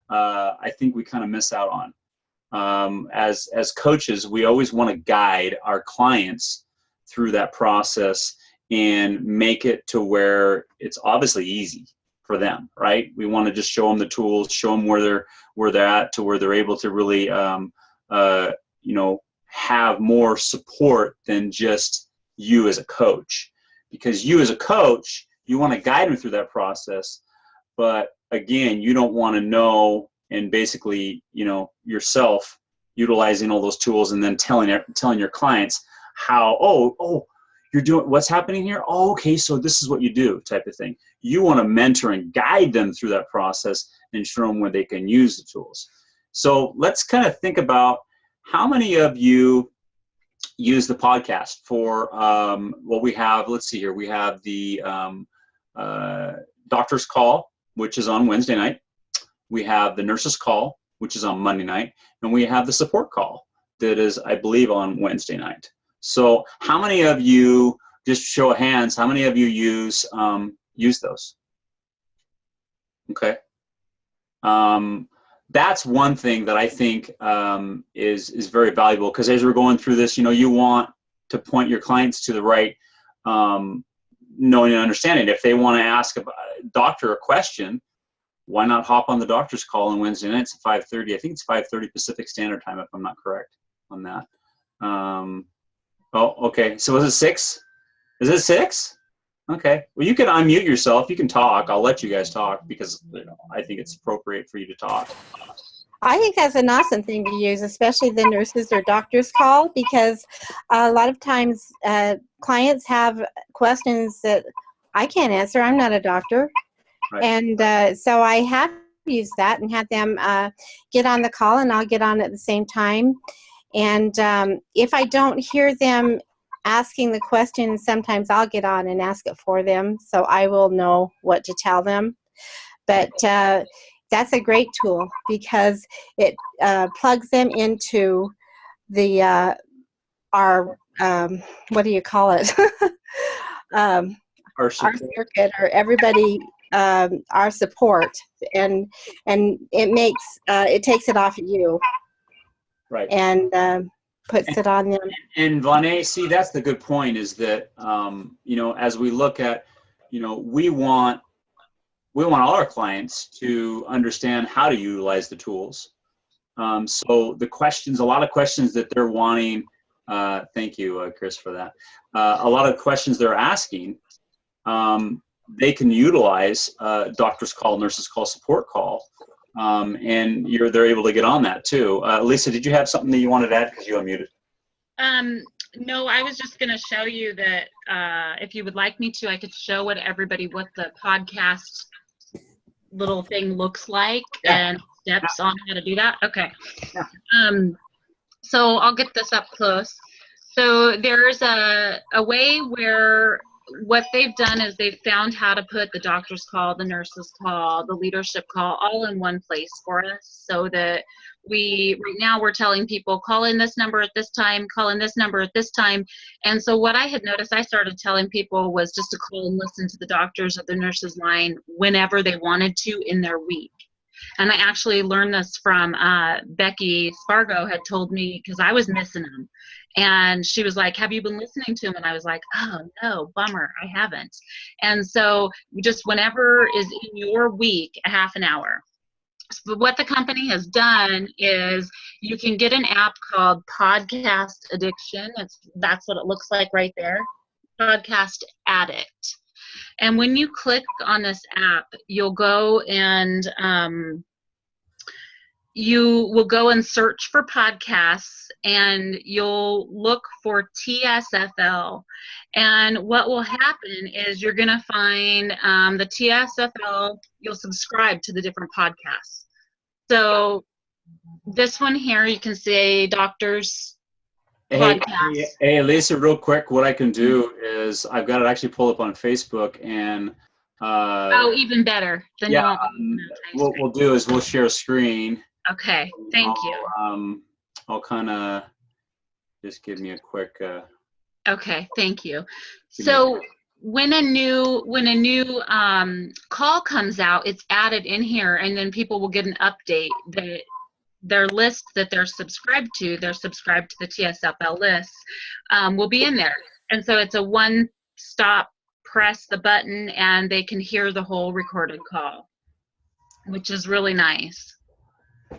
I think we kind of miss out on. As coaches, we always want to guide our clients through that process and make it to where it's obviously easy for them, right? We want to just show them the tools, show them where they're at, to where they're able to really, have more support than just you as a coach. Because you as a coach, you want to guide them through that process, but again, you don't want to know and basically, yourself utilizing all those tools and then telling your clients how, you're doing what's happening here. Oh, okay, so this is what you do, type of thing. You want to mentor and guide them through that process and show them where they can use the tools. So let's kind of think about how many of you use the podcast for what we have. Let's see here. We have the doctor's call, which is on Wednesday night. We have the nurse's call, which is on Monday night. And we have the support call that is, I believe, on Wednesday night. So how many of you, just show of hands, how many of you use those? Okay. That's one thing that I think is very valuable, because as we're going through this, you want to point your clients to the right knowing and understanding. If they want to ask a doctor a question, why not hop on the doctor's call on Wednesday nights at 5:30? I think it's 5:30 Pacific Standard Time, if I'm not correct on that. Okay. So is it 6? Is it 6? Okay. Well, you can unmute yourself. You can talk. I'll let you guys talk because I think it's appropriate for you to talk. I think that's an awesome thing to use, especially the nurses or doctors call, because a lot of times clients have questions that I can't answer. I'm not a doctor. Right. And so I have used that and had them get on the call, and I'll get on at the same time. And if I don't hear them asking the question, sometimes I'll get on and ask it for them, so I will know what to tell them. But that's a great tool because it plugs them into the our what do you call it? Our circuit, or everybody, our support, and it makes it takes it off of you, right? And puts it on them. And Vonnie, see, that's the good point, is that as we look at, we want all our clients to understand how to utilize the tools. So the questions, a lot of questions that they're wanting, thank you, Chris, for that. A lot of questions they're asking, they can utilize doctor's call, nurse's call, support call, and they're able to get on that too. Lisa, did you have something that you wanted to add, because you unmuted? No, I was just going to show you that if you would like me to, I could show everybody what the podcast little thing looks like, and steps on how to do that. Okay. So I'll get this up close. So there's a way where what they've done is they've found how to put the doctor's call, the nurse's call, the leadership call all in one place for us, so that right now we're telling people, call in this number at this time, call in this number at this time. And so what I had noticed I started telling people was just to call and listen to the doctor's or the nurse's line whenever they wanted to in their week. And I actually learned this from Becky Spargo had told me, because I was missing them. And she was like, have you been listening to him? And I was like, oh, no, bummer, I haven't. And so just whenever is in your week, a half an hour. So what the company has done is you can get an app called Podcast Addiction. That's what it looks like right there, Podcast Addict. And when you click on this app, you'll go and you will go and search for podcasts, and you'll look for TSFL. And what will happen is you're going to find the TSFL, you'll subscribe to the different podcasts. So this one here, you can say doctors podcast. Hey, Lisa, real quick, what I can do is I've got it actually pulled up on Facebook, and even better. Then what we'll do is we'll share a screen. Okay, thank you. I'll kind of just give me a quick. Okay, thank you. So when a new call comes out, it's added in here, and then people will get an update that their list that they're subscribed to the TSFL list, will be in there. And so it's a one-stop, press the button, and they can hear the whole recorded call, which is really nice.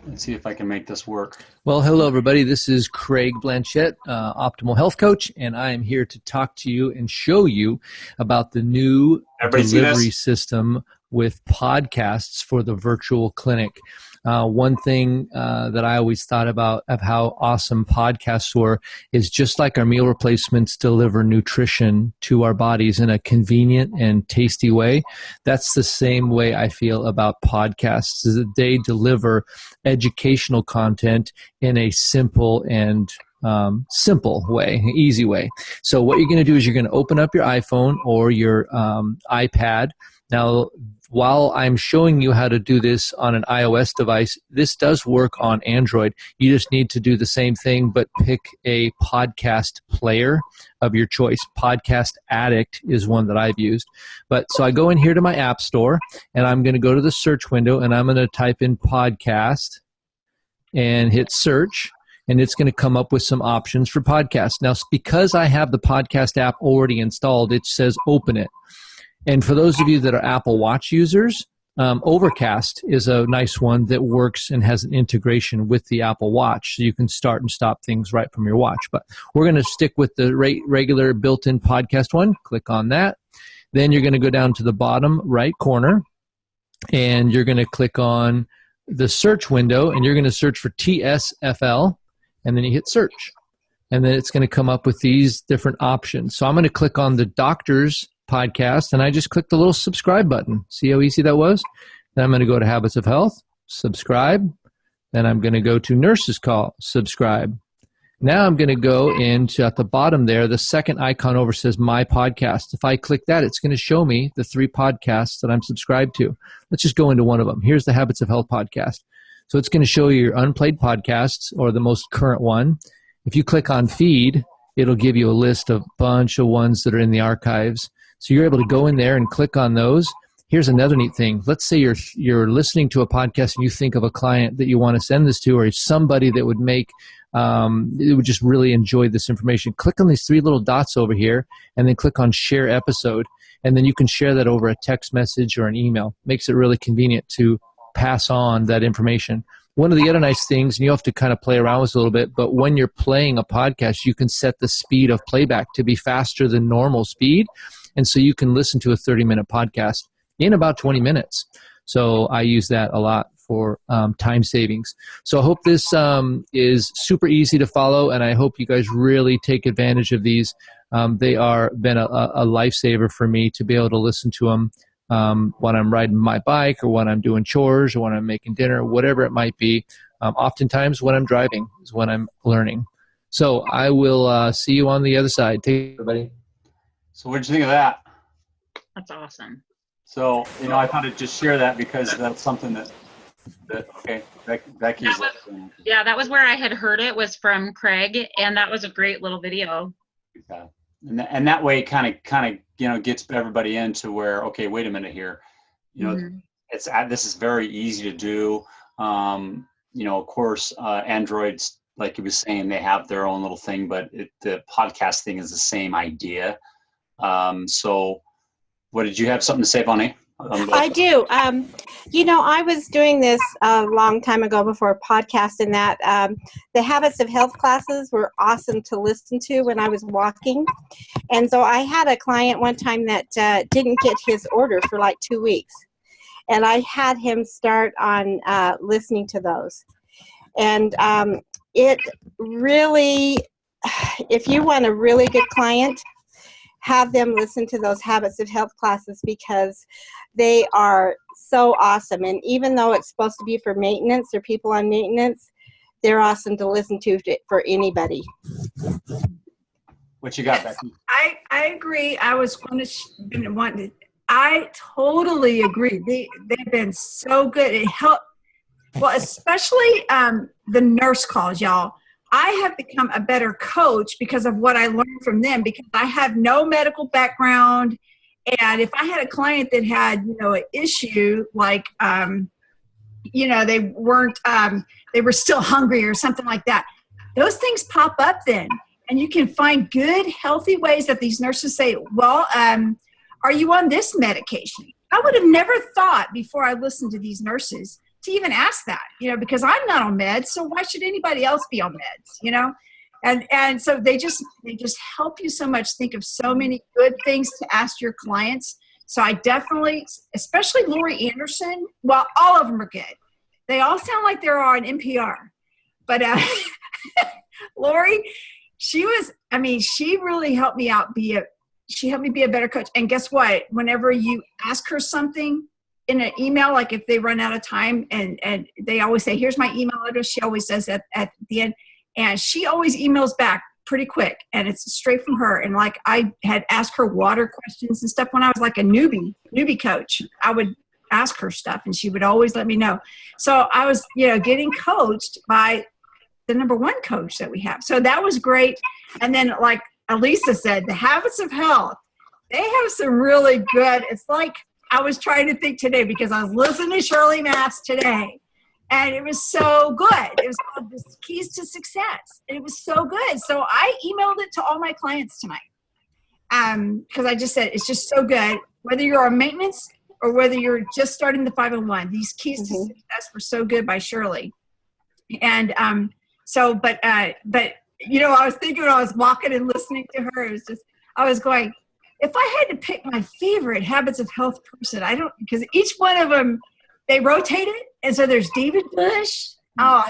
Let's see if I can make this work. Well, hello, everybody. This is Craig Blanchette, Optimal Health Coach, and I am here to talk to you and show you about the new delivery system with podcasts for the virtual clinic. One thing that I always thought about of how awesome podcasts were is just like our meal replacements deliver nutrition to our bodies in a convenient and tasty way. That's the same way I feel about podcasts, is that they deliver educational content in a simple and simple way, easy way. So what you're going to do is you're going to open up your iPhone or your iPad. Now, while I'm showing you how to do this on an iOS device, this does work on Android. You just need to do the same thing, but pick a podcast player of your choice. Podcast Addict is one that I've used. So I go in here to my App Store, and I'm going to go to the search window, and I'm going to type in podcast and hit search, and it's going to come up with some options for podcasts. Now, because I have the podcast app already installed, it says open it. And for those of you that are Apple Watch users, Overcast is a nice one that works and has an integration with the Apple Watch, so you can start and stop things right from your watch. But we're going to stick with the regular built-in podcast one. Click on that. Then you're going to go down to the bottom right corner, and you're going to click on the search window, and you're going to search for TSFL, and then you hit search. And then it's going to come up with these different options. So I'm going to click on the doctor's podcast, and I just clicked the little subscribe button. See how easy that was? Then I'm going to go to Habits of Health, subscribe. Then I'm going to go to Nurse's Call, subscribe. Now I'm going to go into, at the bottom there, the second icon over says My Podcast. If I click that, it's going to show me the 3 podcasts that I'm subscribed to. Let's just go into one of them. Here's the Habits of Health podcast. So it's going to show you your unplayed podcasts or the most current one. If you click on feed, it'll give you a list of a bunch of ones that are in the archives. So you're able to go in there and click on those. Here's another neat thing. Let's say you're listening to a podcast and you think of a client that you want to send this to, or somebody that would would just really enjoy this information. Click on these 3 little dots over here, and then click on Share Episode, and then you can share that over a text message or an email. Makes it really convenient to pass on that information. One of the other nice things, and you have to kind of play around with this a little bit, but when you're playing a podcast, you can set the speed of playback to be faster than normal speed. And so you can listen to a 30-minute podcast in about 20 minutes. So I use that a lot for time savings. So I hope this is super easy to follow, and I hope you guys really take advantage of these. They are been a lifesaver for me to be able to listen to them when I'm riding my bike, or when I'm doing chores, or when I'm making dinner, whatever it might be. Oftentimes when I'm driving is when I'm learning. So I will see you on the other side. Take care, everybody. So what did you think of that? That's awesome. So, I thought I'd just share that because that's something that okay, Becky's. That was where I had heard it, was from Craig, and that was a great little video. Okay. And that way kind of gets everybody into where, okay, wait a minute here. This is very easy to do. Of course, Androids, like you was saying, they have their own little thing, but the podcast thing is the same idea. So what did you have something to say, Bonnie? I do. I was doing this a long time ago before podcasting that. The Habits of Health classes were awesome to listen to when I was walking. And so I had a client one time that didn't get his order for like 2 weeks. And I had him start on listening to those. And it really, if you want a really good client, have them listen to those Habits of Health classes, because they are so awesome. And even though it's supposed to be for maintenance or people on maintenance, they're awesome to listen to for anybody. What you got, Becky? I agree. I was going to I totally agree. They've been so good. It helped. Well, especially the nurse calls, y'all. I have become a better coach because of what I learned from them, because I have no medical background And if I had a client that had, an issue like, they weren't, they were still hungry or something like that, those things pop up then. And you can find good, healthy ways that these nurses say, well, are you on this medication? I would have never thought before I listened to these nurses to even ask that, because I'm not on meds. So why should anybody else be on meds, And so they just help you so much think of so many good things to ask your clients. So I definitely, especially Lori Anderson, well, all of them are good. They all sound like they're on NPR. But Lori, she really helped me out she helped me be a better coach. And guess what? Whenever you ask her something in an email, like if they run out of time and they always say, here's my email address, she always says that at the end. And she always emails back pretty quick, and it's straight from her. And like I had asked her water questions and stuff when I was like a newbie coach. I would ask her stuff, and she would always let me know. So I was, getting coached by the number one coach that we have. So that was great. And then like Elisa said, the Habits of Health, they have some really good. It's like I was trying to think today because I was listening to Shirley Mass today. And it was so good. It was called The Keys to Success. And it was so good. So I emailed it to all my clients tonight. Because I just said, it's just so good. Whether you're on maintenance or whether you're just starting the 501, these Keys to Success were so good by Shirley. And but I was thinking when I was walking and listening to her, I was going, if I had to pick my favorite Habits of Health person, because each one of them, they rotated. And so there's David Bush. Oh,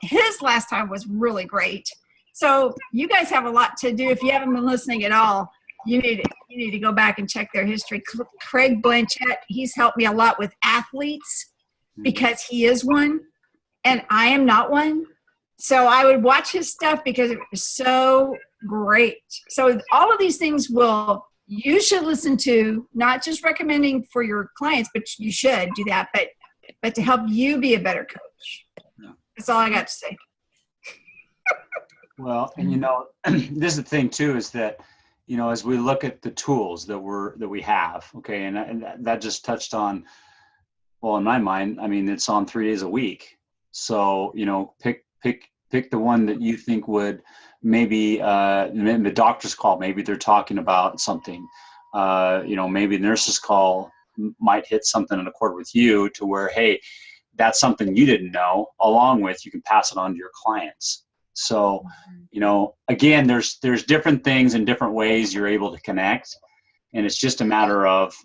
his last time was really great. So you guys have a lot to do. If you haven't been listening at all, you need to go back and check their history. Craig Blanchett, he's helped me a lot with athletes because he is one and I am not one. So I would watch his stuff because it was so great. So all of these things you should listen to, not just recommending for your clients, but you should do that, but to help you be a better coach. Yeah. That's all I got to say. Well, and this is the thing too, is that, as we look at the tools that we have, okay, and that just touched on, well, in my mind, it's on 3 days a week. So, pick the one that you think would maybe, the doctor's call, maybe they're talking about something, maybe the nurse's call might hit something in accord with you to where, hey, that's something you didn't know, along with you can pass it on to your clients. So, again, there's different things and different ways you're able to connect. And it's just a matter of,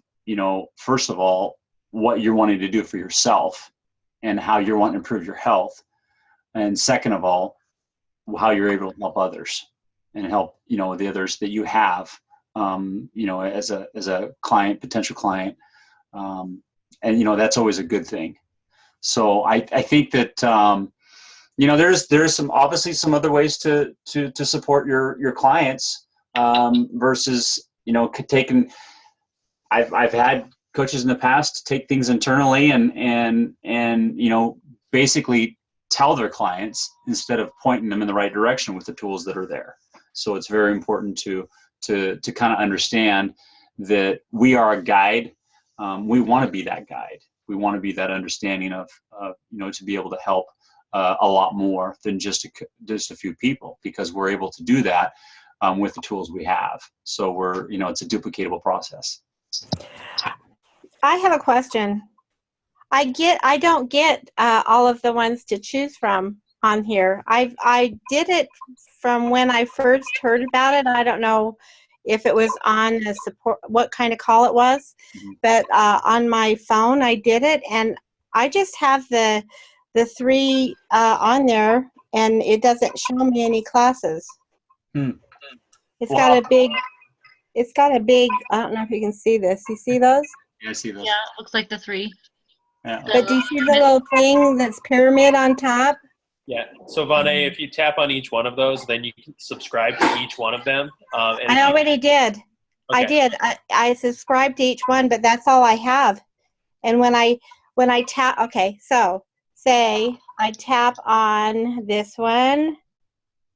first of all, what you're wanting to do for yourself and how you're wanting to improve your health. And second of all, how you're able to help others and help, the others that you have, as a client, potential client. And that's always a good thing. So I think that, there's some, obviously some other ways to support your clients, versus, taking, I've had coaches in the past take things internally and basically tell their clients instead of pointing them in the right direction with the tools that are there. So it's very important to kind of understand that we are a guide. We want to be that guide. We want to be that understanding of to be able to help a lot more than just a few people, because we're able to do that with the tools we have. So it's a duplicatable process. I have a question. I don't get all of the ones to choose from on here. I did it from when I first heard about it. I don't know if it was on a support, what kind of call it was, but on my phone I did it, and I just have the 3 on there, and it doesn't show me any classes. It's got a big. I don't know if you can see this. You see those? Yeah, I see those. Yeah, it looks like the 3. Yeah. But do you see the little thing that's pyramid on top? Yeah. So, Vane, if you tap on each one of those, then you can subscribe to each one of them. I already did. Okay. I did. I subscribed to each one, but that's all I have. And when I tap, okay, so say I tap on this one.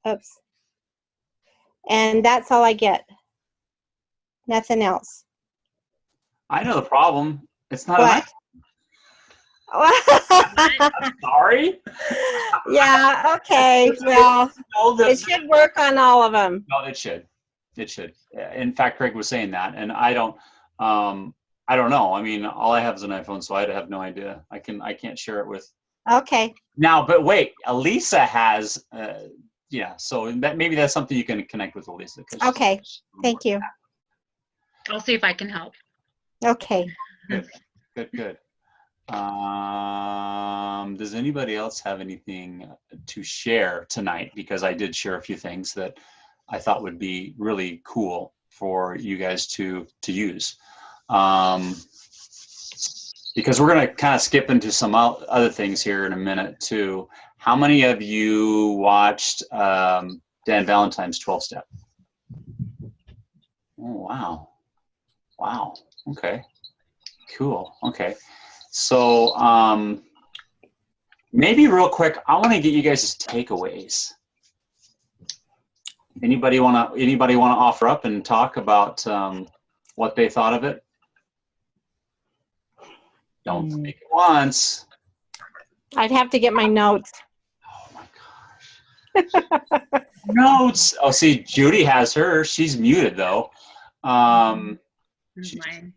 Oops. And that's all I get. Nothing else. I know the problem. It's not What? I'm sorry. Yeah, okay. Well, No, it should work on all of them. no, it should. It should. In fact, Craig was saying that, and I don't know. I mean, all I have is an iPhone, so I have no idea. I can't share it with Okay. now. But wait, Elisa has. Yeah, so maybe that's something you can connect with Elisa. Okay. Thank you. I'll see if I can help. Okay. Good. Does anybody else have anything to share tonight? Because I did share a few things that I thought would be really cool for you guys to use. Because we're going to kind of skip into some other things here in a minute too. How many of you watched Dan Valentine's 12-Step? Oh, wow. Okay. Cool. Okay. So maybe real quick, I want to get you guys' takeaways. Anybody want to offer up and talk about what they thought of it? Don't speak at once. I'd have to get my notes. Oh my gosh. Notes. Oh, see, Judy has hers. She's muted though. Here's mine.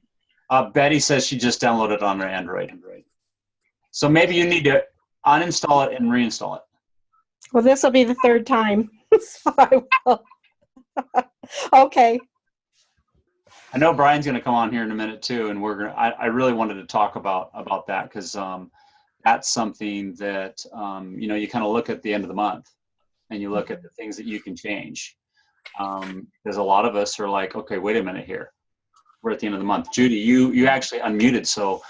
Betty says she just downloaded it on her Android. So maybe you need to uninstall it and reinstall it. Well, this will be the third time. So I will. Okay. I know Brian's going to come on here in a minute too, and I really wanted to talk about that because that's something that you kind of look at the end of the month, and you look at the things that you can change. Because a lot of us are like, okay, wait a minute here. We're at the end of the month. Judy, you actually unmuted, so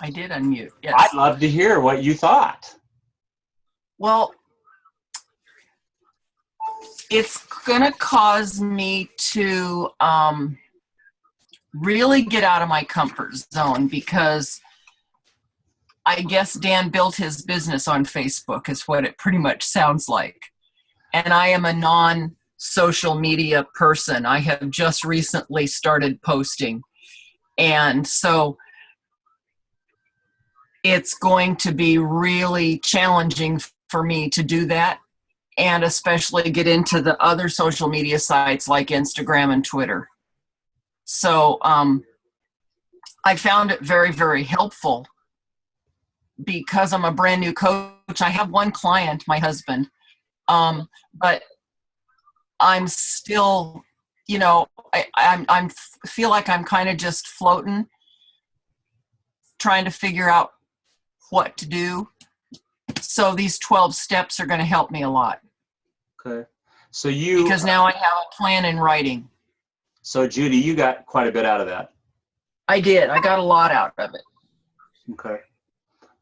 I did unmute. Yes. I'd love to hear what you thought. Well, it's going to cause me to really get out of my comfort zone because I guess Dan built his business on Facebook is what it pretty much sounds like. And I am a non-social media person. I have just recently started posting. And so it's going to be really challenging for me to do that, and especially get into the other social media sites like Instagram and Twitter. So I found it very, very helpful because I'm a brand new coach. I have one client, my husband, but I'm still, I feel like I'm kind of just floating, trying to figure out what to do. So these 12 steps are going to help me a lot. Okay. So because now I have a plan in writing. So Judy, you got quite a bit out of that. I did. I got a lot out of it. Okay.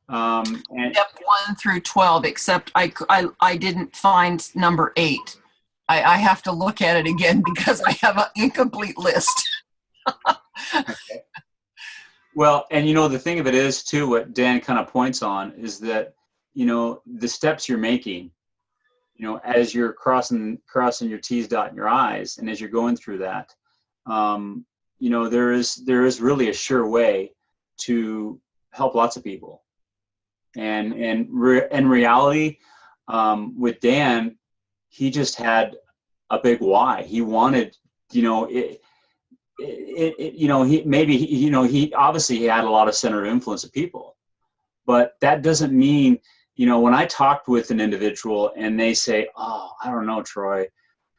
And Step 1 through 12, except I didn't find number 8. I have to look at it again because I have an incomplete list. Okay. Well, and the thing of it is too, what Dan kind of points on is that, the steps you're making, as you're crossing your T's, dotting your I's, and as you're going through that, there is really a sure way to help lots of people. And in reality, with Dan, he just had a big why. He wanted, he obviously had a lot of center of influence of people, but that doesn't mean, when I talked with an individual and they say, oh, I don't know, Troy,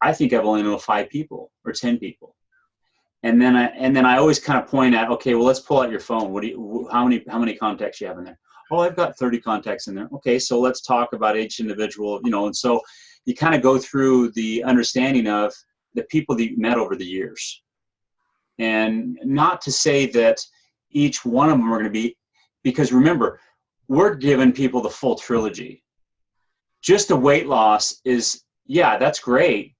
I think I've only known 5 people or 10 people. And then I always kind of point at, okay, well, let's pull out your phone. How many contacts you have in there? Oh, I've got 30 contacts in there. Okay, so let's talk about each individual, and so you kind of go through the understanding of the people that you met over the years. And not to say that each one of them are going to be, because remember, we're giving people the full trilogy. Just the weight loss is, yeah, that's great,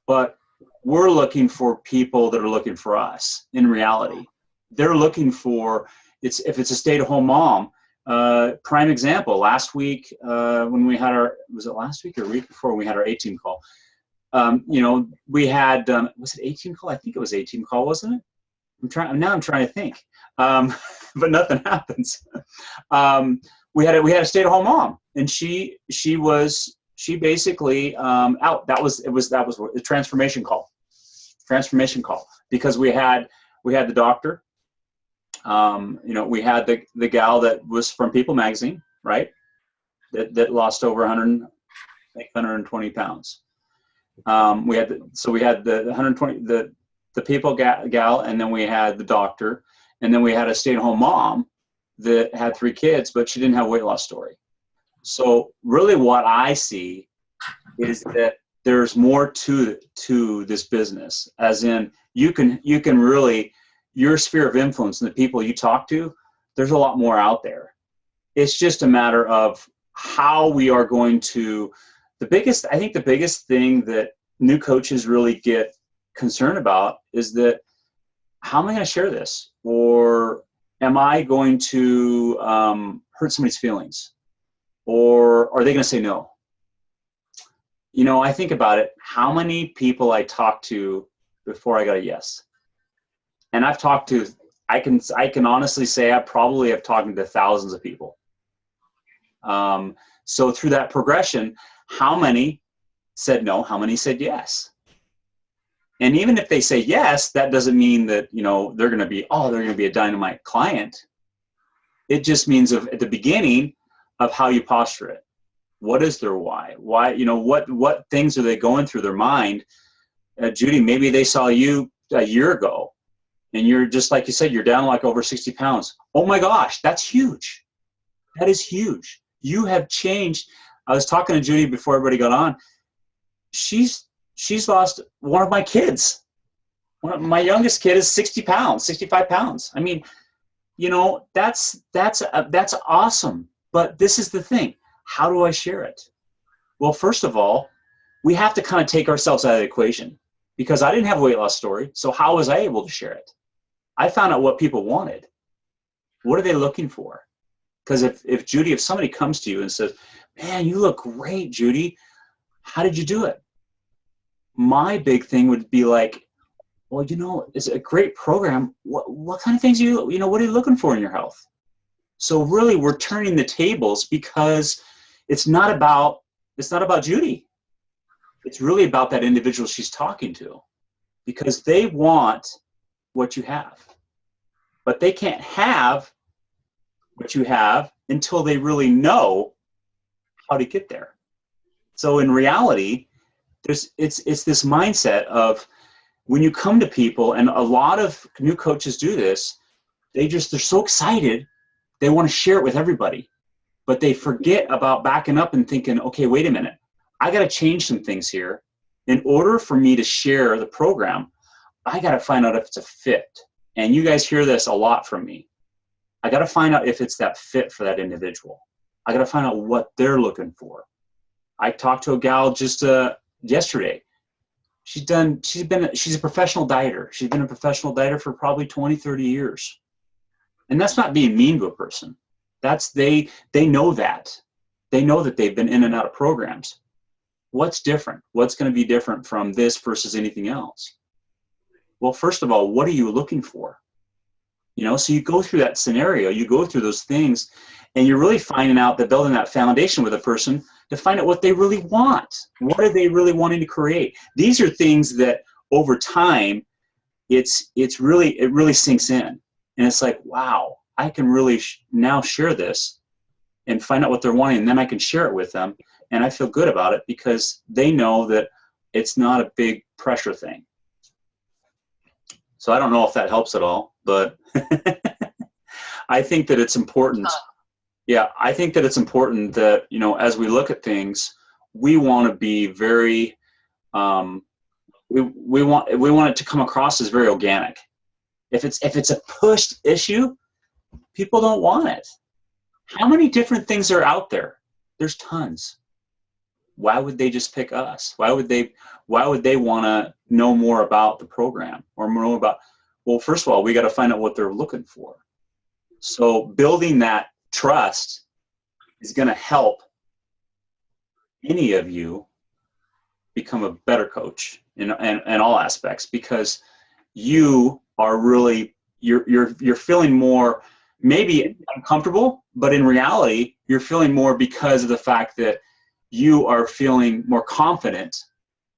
but we're looking for people that are looking for us in reality. They're looking for, if it's a stay-at-home mom, prime example, last week when we had was it last week or week before we had our 18 call? We had, was it 18 call? I think it was 18 call, wasn't it? I'm trying to think, but nothing happens. We had a stay-at-home mom, and she basically out. That was a transformation call, because we had the doctor. We had the gal that was from People Magazine, right? That lost over 120 pounds. We had the 120 the People gal, and then we had the doctor, and then we had a stay-at-home mom that had 3 kids, but she didn't have a weight loss story. So really, what I see is that there's more to this business, as in you can really, your sphere of influence and the people you talk to, there's a lot more out there. It's just a matter of how we are going to. I think the biggest thing that new coaches really get concerned about is that, how am I going to share this? Or am I going to hurt somebody's feelings? Or are they going to say no? I think about it, how many people I talked to before I got a yes. And I've talked to, I can honestly say I probably have talked to thousands of people. So through that progression, how many said no? How many said yes? And even if they say yes, that doesn't mean that, they're going to be a dynamite client. It just means at the beginning of how you posture it. What is their why? Why, what things are they going through their mind? Judy, maybe they saw you a year ago and you're just, like you said, you're down like over 60 pounds. Oh my gosh, that's huge. That is huge. You have changed. I was talking to Judy before everybody got on. She's lost one of my kids. My youngest kid is 60 pounds, 65 pounds. I mean, that's awesome. But this is the thing. How do I share it? Well, first of all, we have to kind of take ourselves out of the equation, because I didn't have a weight loss story. So how was I able to share it? I found out what people wanted. What are they looking for? Because if somebody comes to you and says, man, you look great, Judy, how did you do it? My big thing would be like, well, it's a great program. What kind of things what are you looking for in your health? So really, we're turning the tables, because it's not about Judy. It's really about that individual she's talking to, because they want what you have, but they can't have what you have until they really know how to get there. So in reality, it's this mindset of, when you come to people, and a lot of new coaches do this, they're so excited, they want to share it with everybody, but they forget about backing up and thinking, okay, wait a minute, I got to change some things here. In order for me to share the program, I got to find out if it's a fit. And you guys hear this a lot from me. I got to find out if it's that fit for that individual. I got to find out what they're looking for. I talked to a gal just yesterday. She's a professional dieter. She's been a professional dieter for probably 20, 30 years. And that's not being mean to a person. They know that. They know that they've been in and out of programs. What's different? What's going to be different from this versus anything else? Well, first of all, what are you looking for? So you go through that scenario, you go through those things, and you're really finding out that, building that foundation with a person to find out what they really want. What are they really wanting to create? These are things that over time, it really sinks in. And it's like, wow, I can really now share this and find out what they're wanting, and then I can share it with them. And I feel good about it, because they know that it's not a big pressure thing. So I don't know if that helps at all, but I think that it's important. Yeah, I think that it's important that, as we look at things, we want to be very, we want it to come across as very organic. If it's a pushed issue, people don't want it. How many different things are out there? There's tons. Why would they just pick us? Why would they want to know more about the program or more about? Well, first of all, we got to find out what they're looking for. So building that trust is going to help any of you become a better coach in all aspects, because you are really, you're feeling more maybe uncomfortable, but in reality, you're feeling more because of the fact that you are feeling more confident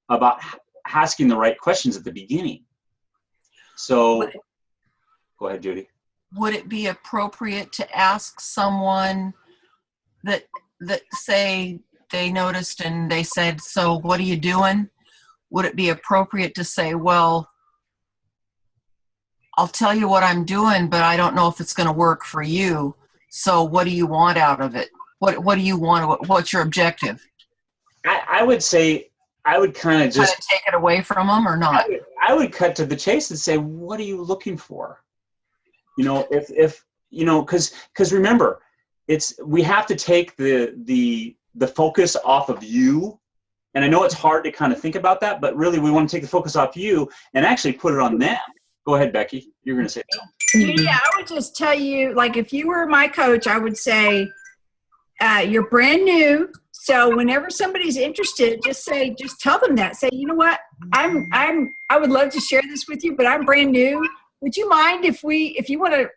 about asking the right questions at the beginning. So, go ahead, Judy. Would it be appropriate to ask someone that say they noticed and they said, so what are you doing? Would it be appropriate to say, well, I'll tell you what I'm doing, but I don't know if it's going to work for you. So what do you want out of it? What do you want? What's your objective? I would say, I would kind of just take it away from them or not? I would cut to the chase and say, what are you looking for? You know, if you know, because remember, we have to take the focus off of you. And I know it's hard to kind of think about that, but really we want to take the focus off you and actually put it on them. Go ahead, Becky. You're going to say something. Judy, I would just tell you, like, if you were my coach, I would say, you're brand new. So whenever somebody's interested, just tell them that. Say, you know what, I would love to share this with you, but I'm brand new. Would you mind if you want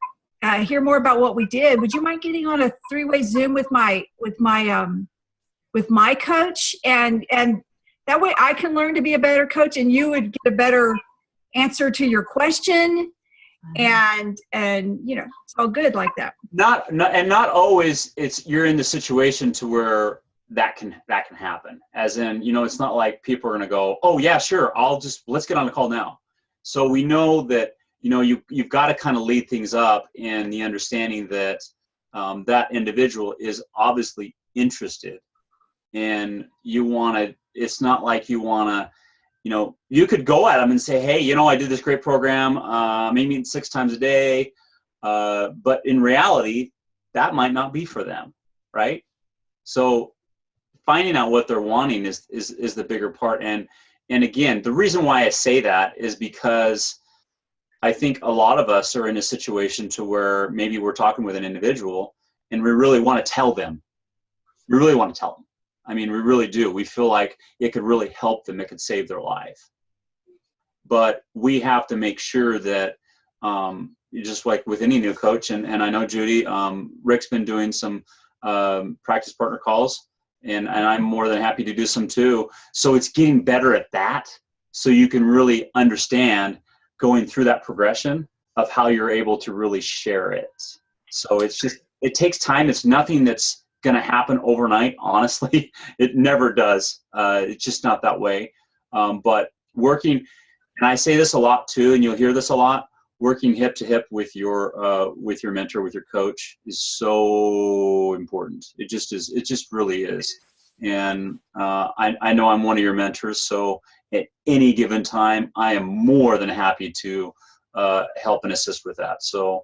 to hear more about what we did, would you mind getting on a 3-way Zoom with my coach? And that way I can learn to be a better coach and you would get a better answer to your question. And you know, it's all good like that. Not always you're in the situation to where that can happen. As in, you know, it's not like people are going to go, oh yeah, sure, let's get on the call now. So we know that, you know, you've got to kind of lead things up in the understanding that that individual is obviously interested, and it's not like you want to, you know, you could go at them and say, hey, you know, I did this great program, maybe 6 times a day, but in reality, that might not be for them, right? So finding out what they're wanting is the bigger part. And again, the reason why I say that is because I think a lot of us are in a situation to where maybe we're talking with an individual and we really want to tell them. We really want to tell them. I mean, we really do. We feel like it could really help them. It could save their life. But we have to make sure that, just like with any new coach, and I know Judy, Rick's been doing some practice partner calls, and I'm more than happy to do some too. So it's getting better at that, so you can really understand going through that progression of how you're able to really share it. So it takes time. It's nothing that's going to happen overnight. Honestly, it never does. It's just not that way. But working, and I say this a lot too, and you'll hear this a lot, working hip to hip with your mentor, with your coach is so important. It just really is. And I know I'm one of your mentors, so at any given time, I am more than happy to help and assist with that. So,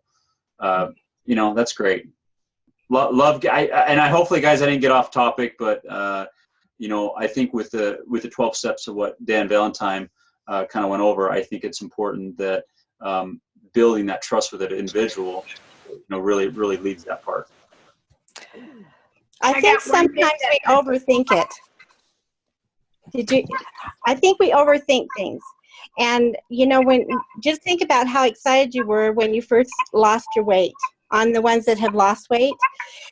you know, that's great. Love, and I hopefully, guys, I didn't get off topic, but you know, I think with the 12 steps of what Dan Valentine kind of went over, I think it's important that building that trust with an individual, you know, really leads that part. I think sometimes we overthink it. I think we overthink things. And, you know, just think about how excited you were when you first lost your weight, on the ones that have lost weight.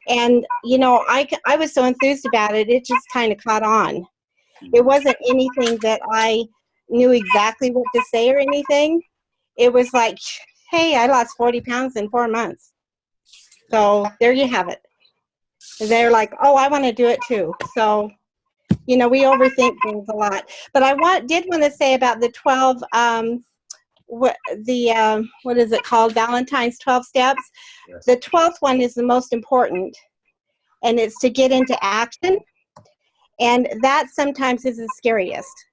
And, you know, I was so enthused about it, it just kind of caught on. It wasn't anything that I knew exactly what to say or anything. It was like, hey, I lost 40 pounds in 4 months. So there you have it. And they're like, oh, I want to do it too. So, you know, we overthink things a lot. But I did want to say about the 12, what is it called? Valentine's 12 steps. Yes. The 12th one is the most important, and it's to get into action. And that sometimes is the scariest.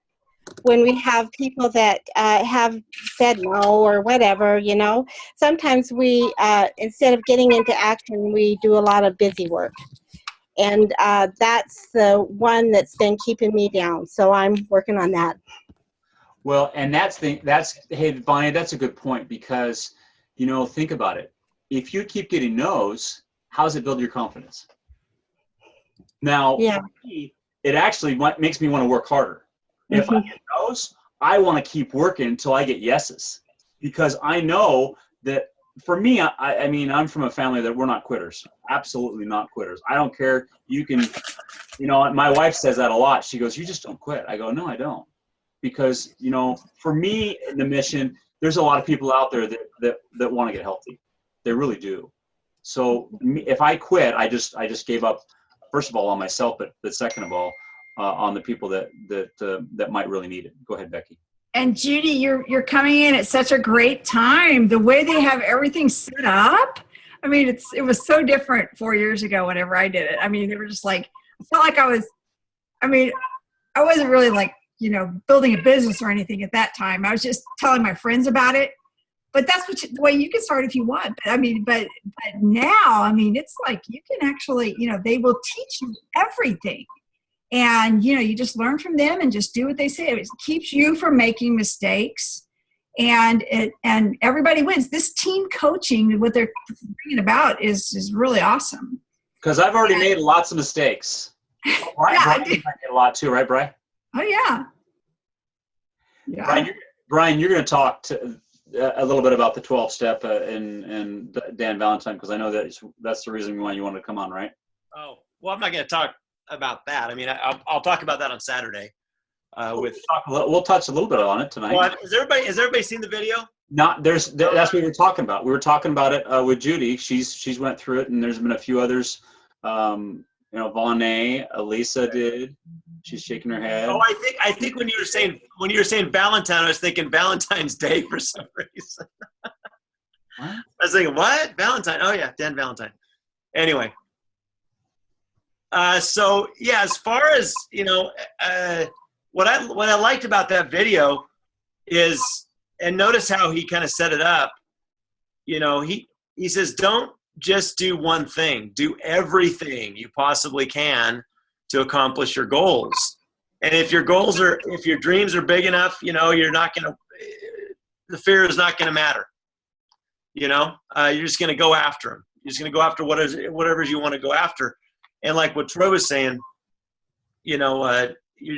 When we have people that have said no or whatever, you know, sometimes we, instead of getting into action, we do a lot of busy work. And that's the one that's been keeping me down. So I'm working on that. Well, and hey, Bonnie, that's a good point, because, you know, think about it. If you keep getting no's, how does it build your confidence? Now, yeah. It actually makes me want to work harder. If I get no's, I want to keep working until I get yeses. because I know that for me, I mean, I'm from a family that we're not quitters. Absolutely not quitters. I don't care. You can, my wife says that a lot. She goes, "You just don't quit." I go, "No, I don't." Because, for me in the mission, there's a lot of people out there that want to get healthy. They really do. So if I quit, I just gave up, first of all, on myself, but second of all, on the people that might really need it. Go ahead, Becky. And Judy, you're coming in at such a great time. The way they have everything set up, I mean, it was so different 4 years ago whenever I did it. I mean, they were just like, I felt like I wasn't really like, building a business or anything at that time. I was just telling my friends about it. But that's the way you can start if you want. But I mean, but now, I mean, it's like you can actually, they will teach you everything. And, you just learn from them and just do what they say. It keeps you from making mistakes. And everybody wins. This team coaching, what they're bringing about is really awesome. Because I've already made lots of mistakes. Brian, Yeah, Brian made a lot too, right, Brian? Oh, yeah. Yeah. Brian, you're going to talk a little bit about the 12-step and Dan Valentine, because I know that's the reason why you wanted to come on, right? Oh, well, I'm not going to talk about that. I mean, I'll talk about that on Saturday. We'll touch a little bit on it tonight. Well, has everybody seen the video? That's what we were talking about. We were talking about it with Judy. She's went through it, and there's been a few others. Vonnae, Elisa did. She's shaking her head. Oh, I think when you were saying Valentine, I was thinking Valentine's Day for some reason. I was thinking, what? Valentine? Oh yeah, Dan Valentine. Anyway. So yeah, as far as what I liked about that video is, and notice how he kind of set it up. He says, don't just do one thing. Do everything you possibly can to accomplish your goals. And if your dreams are big enough, you're not going to, the fear is not going to matter. You're just going to go after them. You're just going to go after whatever you want to go after. And like what Troy was saying, you're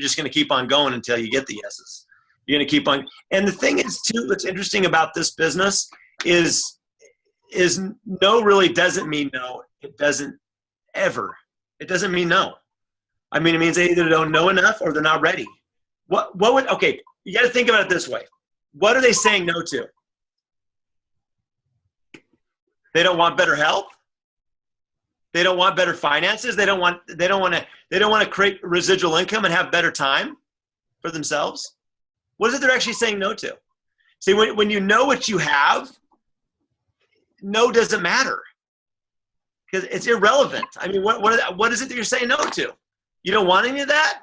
just going to keep on going until you get the yeses. You're going to keep on. And the thing is too, what's interesting about this business is no really doesn't mean no. It doesn't ever. It doesn't mean no. I mean, it means they either don't know enough or they're not ready. Okay, you got to think about it this way. What are they saying no to? They don't want better health. They don't want better finances. They don't want to create residual income and have better time for themselves. What is it they're actually saying no to? See, when you know what you have, no doesn't matter because it's irrelevant. I mean, what is it that you're saying no to? You don't want any of that?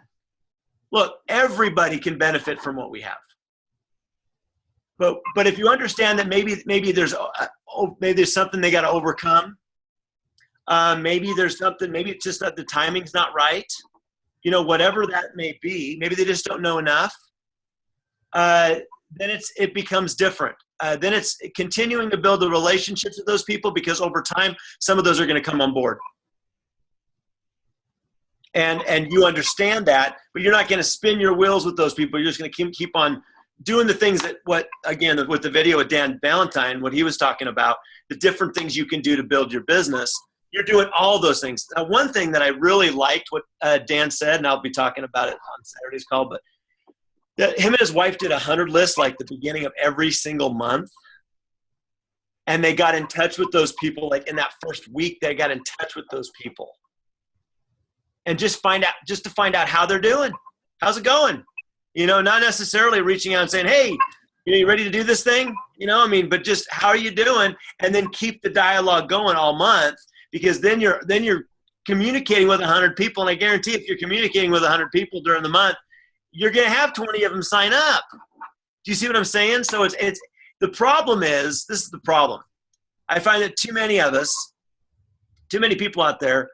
Look, everybody can benefit from what we have. But if you understand that maybe there's something they got to overcome. Maybe there's something. Maybe it's just that the timing's not right. Whatever that may be. Maybe they just don't know enough. Then it becomes different. Then it's continuing to build the relationships with those people because over time, some of those are going to come on board. And you understand that, but you're not going to spin your wheels with those people. You're just going to keep on doing the things with the video with Dan Valentine, what he was talking about, the different things you can do to build your business. You're doing all those things. One thing that I really liked what Dan said, and I'll be talking about it on Saturday's call, but him and his wife did 100 lists like the beginning of every single month. And they got in touch with those people. Like in that first week, they got in touch with those people. And just to find out how they're doing. How's it going? Not necessarily reaching out and saying, hey, you ready to do this thing? But just how are you doing? And then keep the dialogue going all month because then you're communicating with 100 people. And I guarantee if you're communicating with 100 people during the month, you're going to have 20 of them sign up. Do you see what I'm saying? So it's the problem is, this is the problem. I find that too many people out there,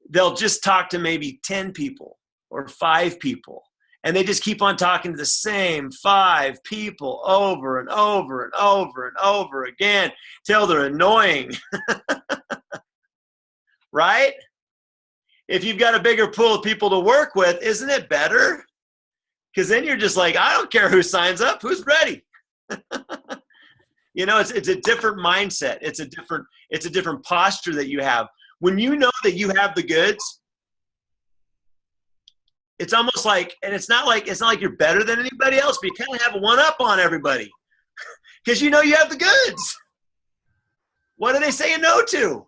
they'll just talk to maybe 10 people or 5 people. And they just keep on talking to the same 5 people over and over and over and over again till they're annoying. Right? If you've got a bigger pool of people to work with, isn't it better? Because then you're just like, I don't care who signs up, who's ready. You know, it's a different mindset. It's a different posture that you have. When you know that you have the goods, it's almost like, and it's not like you're better than anybody else, but you kind of have a one up on everybody because you know you have the goods. What are they saying no to?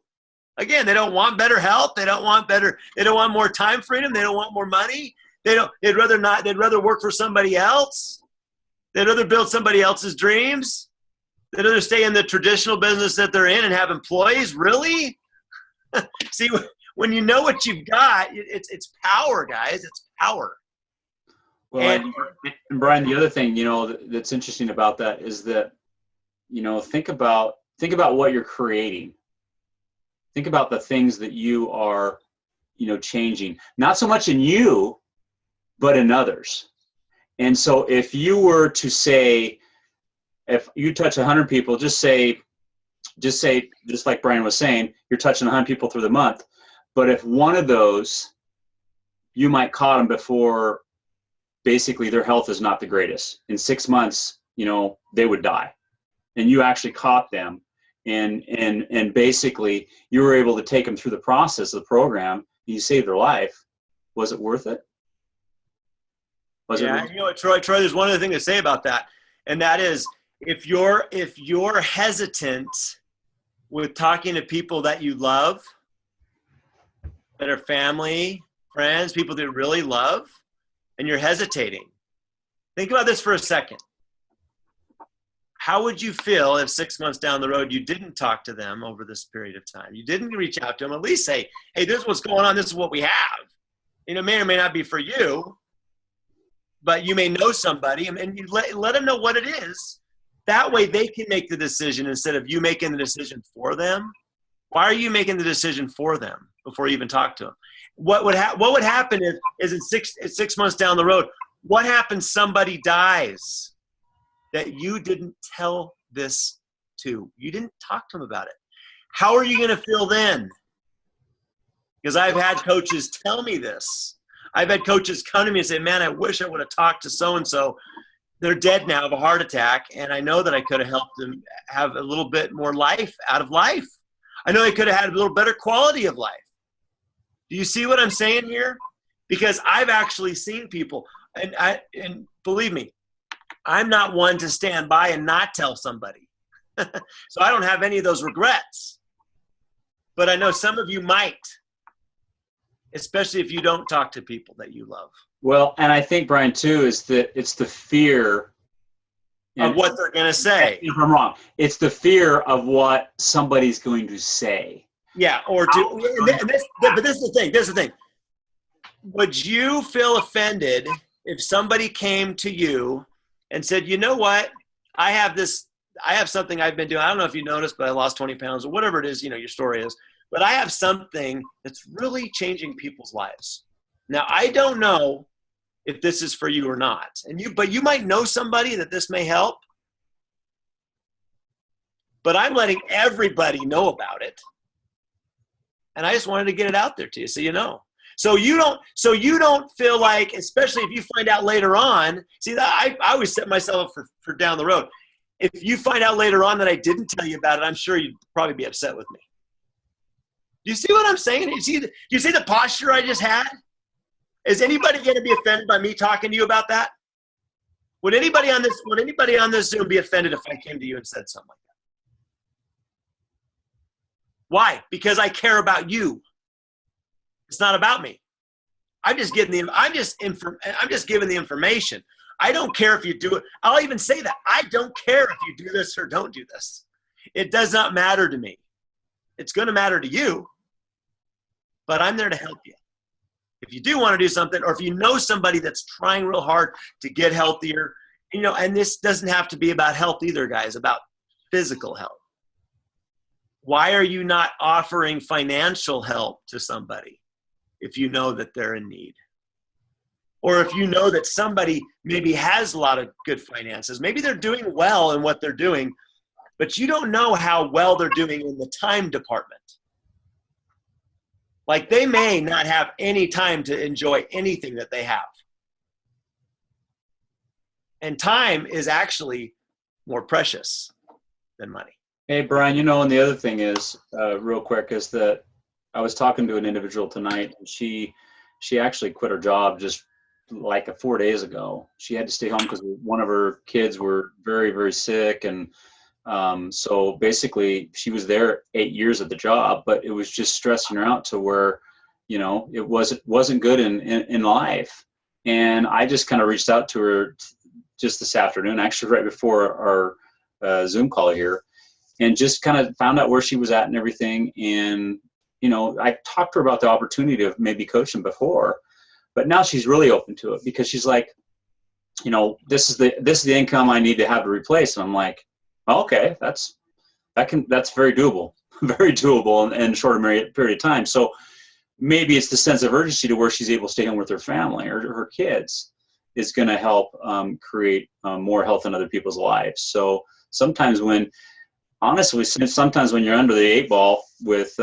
Again, they don't want better health. They don't want more time freedom. They don't want more money. They'd rather work for somebody else. They'd rather build somebody else's dreams. They'd rather stay in the traditional business that they're in and have employees. Really? See, when you know what you've got, it's power, guys. It's power. Well, and Brian, the other thing, you know, that's interesting about that is that, you know, think about what you're creating. Think about the things that you are, you know, changing, not so much in you, but in others. And so if you were to say, if you touch 100 people, just like Brian was saying, you're touching 100 people through the month. But if one of those, you might caught them before basically their health is not the greatest. In 6 months, you know, they would die. And you actually caught them. And basically you were able to take them through the process of the program. And you saved their life. Was it worth it? You know what, Troy, there's one other thing to say about that. And that is, if you're hesitant with talking to people that you love, that are family, friends, people that you really love, and you're hesitating, think about this for a second. How would you feel if 6 months down the road you didn't talk to them over this period of time? You didn't reach out to them, at least say, hey, this is what's going on, this is what we have. You know, it may or may not be for you, but you may know somebody, and you let them know what it is. That way they can make the decision instead of you making the decision for them. Why are you making the decision for them before you even talk to them? What would happen is in six months down the road, what happens? Somebody dies that you didn't tell this to. You didn't talk to them about it. How are you going to feel then? Because I've had coaches tell me this. I've had coaches come to me and say, man, I wish I would have talked to so-and-so. They're dead now of a heart attack, and I know that I could have helped them have a little bit more life out of life. I know they could have had a little better quality of life. Do you see what I'm saying here? Because I've actually seen people, and believe me, I'm not one to stand by and not tell somebody. So I don't have any of those regrets. But I know some of you might, especially if you don't talk to people that you love. Well, and I think, Brian, too, is that it's the fear of what they're going to say. If I'm wrong, it's the fear of what somebody's going to say. Yeah, but this is the thing. This is the thing. Would you feel offended if somebody came to you and said, you know what, I have something I've been doing. I don't know if you noticed, but I lost 20 pounds or whatever it is, you know, your story is. But I have something that's really changing people's lives. Now, I don't know if this is for you or not. But you might know somebody that this may help. But I'm letting everybody know about it. And I just wanted to get it out there to you so you know. So you don't feel like, especially if you find out later on, see, I always set myself up for down the road. If you find out later on that I didn't tell you about it, I'm sure you'd probably be upset with me. Do you see what I'm saying? Do you see the posture I just had? Is anybody going to be offended by me talking to you about that? Would anybody on this Zoom be offended if I came to you and said something like that? Why? Because I care about you. It's not about me. I'm just giving the information. I don't care if you do it. I'll even say that. I don't care if you do this or don't do this. It does not matter to me. It's going to matter to you, but I'm there to help you. If you do want to do something, or if you know somebody that's trying real hard to get healthier, you know, and this doesn't have to be about health either, guys, about physical health. Why are you not offering financial help to somebody if you know that they're in need? Or if you know that somebody maybe has a lot of good finances, maybe they're doing well in what they're doing, but you don't know how well they're doing in the time department. Like they may not have any time to enjoy anything that they have. And time is actually more precious money. Hey, Brian, and the other thing is, real quick, is that I was talking to an individual tonight, and she actually quit her job just like 4 days ago. She had to stay home because one of her kids were very, very sick. And so basically she was there 8 years at the job, but it was just stressing her out to where, it wasn't good in life. And I just kind of reached out to her just this afternoon, actually right before our Zoom call here, and just kind of found out where she was at and everything. And, I talked to her about the opportunity of maybe coaching before, but now she's really open to it because she's like, this is the income I need to have to replace. And I'm like, okay, that's very doable, very doable in a short period of time. So maybe it's the sense of urgency to where she's able to stay home with her family or her kids is going to help create more health in other people's lives. So sometimes honestly, sometimes when you're under the 8 ball with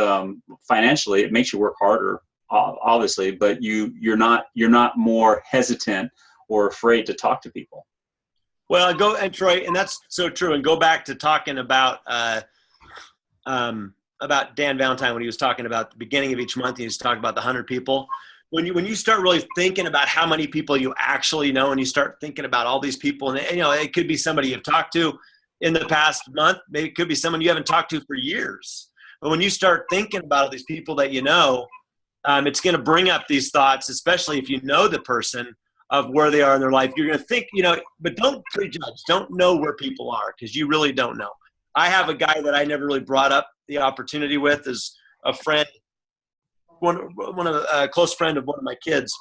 financially, it makes you work harder, obviously, but you're not more hesitant or afraid to talk to people. Well, Troy, and that's so true. And go back to talking about Dan Valentine when he was talking about the beginning of each month. He was talking about the 100 people. When you start really thinking about how many people you actually know, and you start thinking about all these people, and it could be somebody you've talked to in the past month, maybe it could be someone you haven't talked to for years. But when you start thinking about all these people that it's going to bring up these thoughts, especially if you know the person, of where they are in their life. You're going to think, but don't prejudge. Don't know where people are because you really don't know. I have a guy that I never really brought up the opportunity with as a friend, a close friend of one of my kids,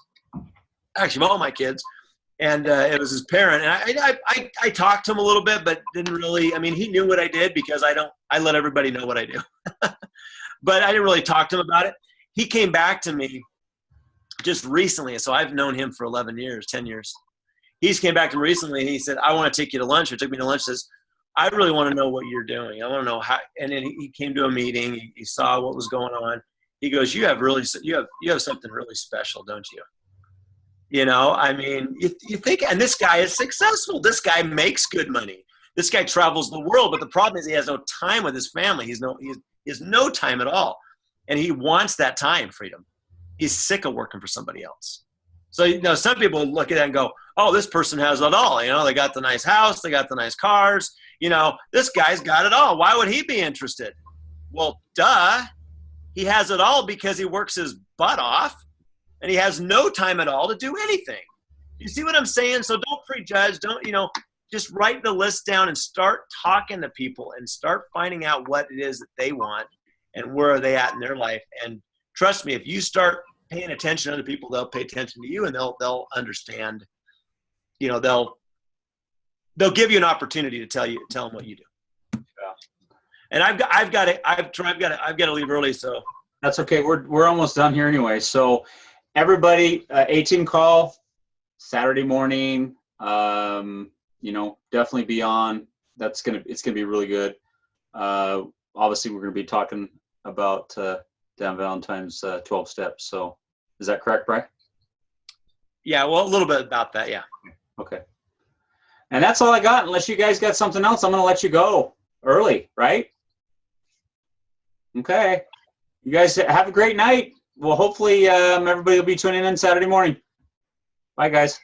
actually all my kids, and it was his parent. And I talked to him a little bit, but didn't really. I mean, he knew what I did because I let everybody know what I do, but I didn't really talk to him about it. He came back to me just recently, so I've known him for 10 years. He's came back to me recently, and he said, I want to take you to lunch, or took me to lunch. Says, I really want to know what you're doing. I want to know how. And then he came to a meeting. He saw what was going on. He goes, you have something really special, don't you? I mean, you think, and this guy is successful. This guy makes good money. This guy travels the world, but the problem is he has no time with his family. He has no time at all. And he wants that time freedom. He's sick of working for somebody else. So, some people look at that and go, oh, this person has it all. They got the nice house. They got the nice cars. This guy's got it all. Why would he be interested? Well, duh. He has it all because he works his butt off and he has no time at all to do anything. You see what I'm saying? So don't prejudge. Don't, just write the list down and start talking to people and start finding out what it is that they want and where are they at in their life. And trust me, if you start paying attention to other people, they'll pay attention to you and they'll understand. They'll give you an opportunity to tell them what you do. Yeah. And I've got to leave early, so that's okay. We're almost done here anyway. So everybody, 18 call Saturday morning. Definitely be on. It's gonna be really good. Obviously, we're gonna be talking about Dan Valentine's 12 steps. So is that correct, Brian? Yeah, well, a little bit about that, yeah. Okay. And that's all I got. Unless you guys got something else, I'm going to let you go early, right? Okay. You guys have a great night. Well, hopefully everybody will be tuning in Saturday morning. Bye, guys.